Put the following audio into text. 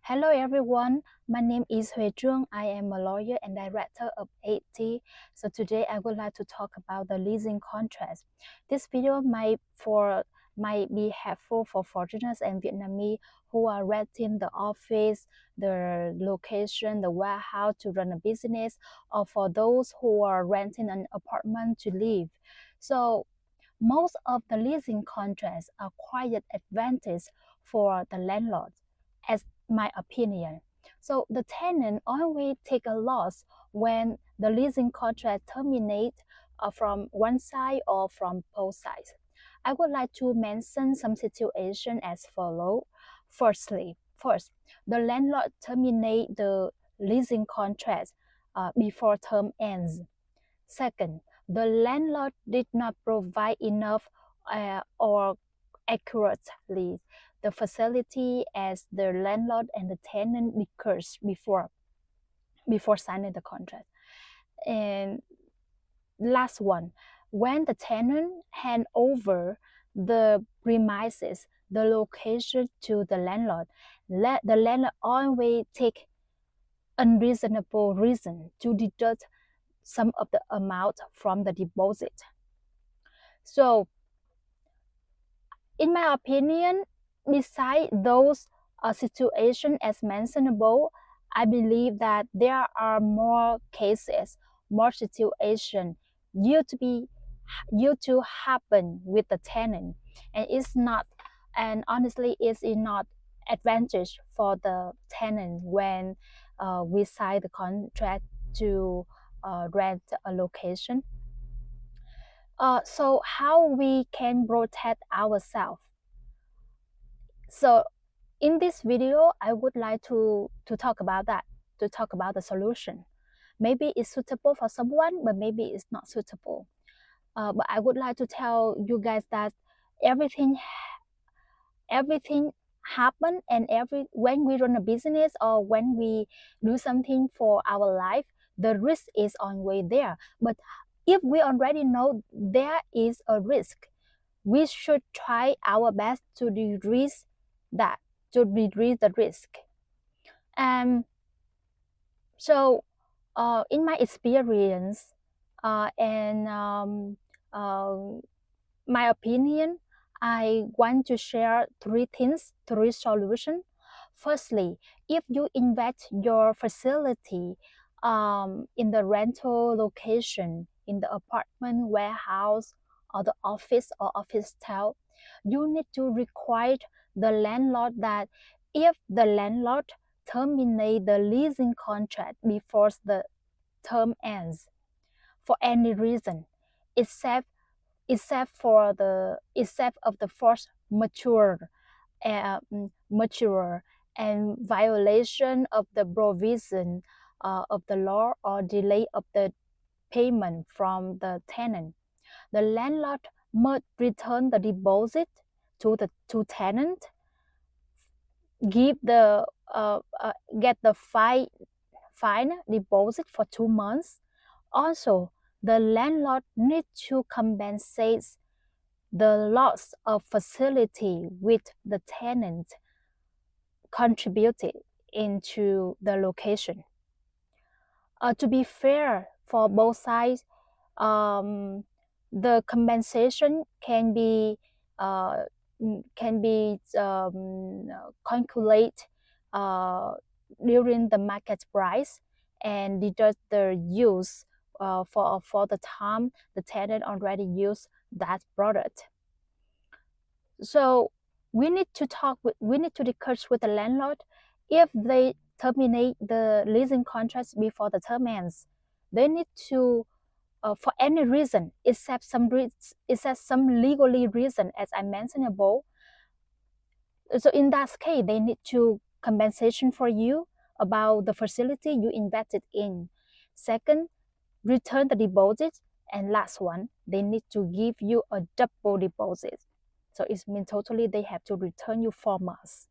Hello everyone, my name is Huê Trương. I am a lawyer and director of 80. So today I would like to talk about the leasing contract. This video might be helpful for foreigners and Vietnamese who are renting the office, the location, the warehouse to run a business, or for those who are renting an apartment to live. So most of the leasing contracts are quite advantage for the landlord, as my opinion. So the tenant always take a loss when the leasing contract terminate from one side or from both sides. I would like to mention some situation as follow. First, the landlord terminate the leasing contract before term ends. Second, the landlord did not provide enough or accurately the facility as the landlord and the tenant discussed before signing the contract. And last one, when the tenant hand over the premises, the location to the landlord, the landlord always take unreasonable reason to deduct some of the amount from the deposit. So in my opinion, besides those situations as mentioned above, I believe that there are more cases, more situations due to happen with the tenant, and honestly it's not advantage for the tenant when we sign the contract to rent a location. So how we can protect ourselves? So in this video, I would like to talk about that, to talk about the solution. Maybe it's suitable for someone, but maybe it's not suitable. But I would like to tell you guys that everything happen, and when we run a business or when we do something for our life, the risk is always there. But if we already know there is a risk, we should try our best to decrease the risk. And so in my experience and my opinion, I want to share three solutions. Firstly, if you invest your facility in the rental location, in the apartment, warehouse, or the office or office tower, you need to require the landlord that if the landlord terminate the leasing contract before the term ends for any reason, except of the force uh, mature and violation of the provision of the law or delay of the payment from the tenant, the landlord must return the deposit to tenant, give the get the fine deposit for 2 months. Also, the landlord needs to compensate the loss of facility with the tenant contributed into the location. To be fair for both sides, the compensation can be calculated during the market price and deduct the use for the time the tenant already used that product. So we need to discuss with the landlord. If they terminate the leasing contracts before the term ends, they need to for any reason except some legally reason, as I mentioned above. So in that case, they need to compensation for you about the facility you invested in. Second, return the deposit. And last one, they need to give you a double deposit. So it means totally they have to return you 4 months.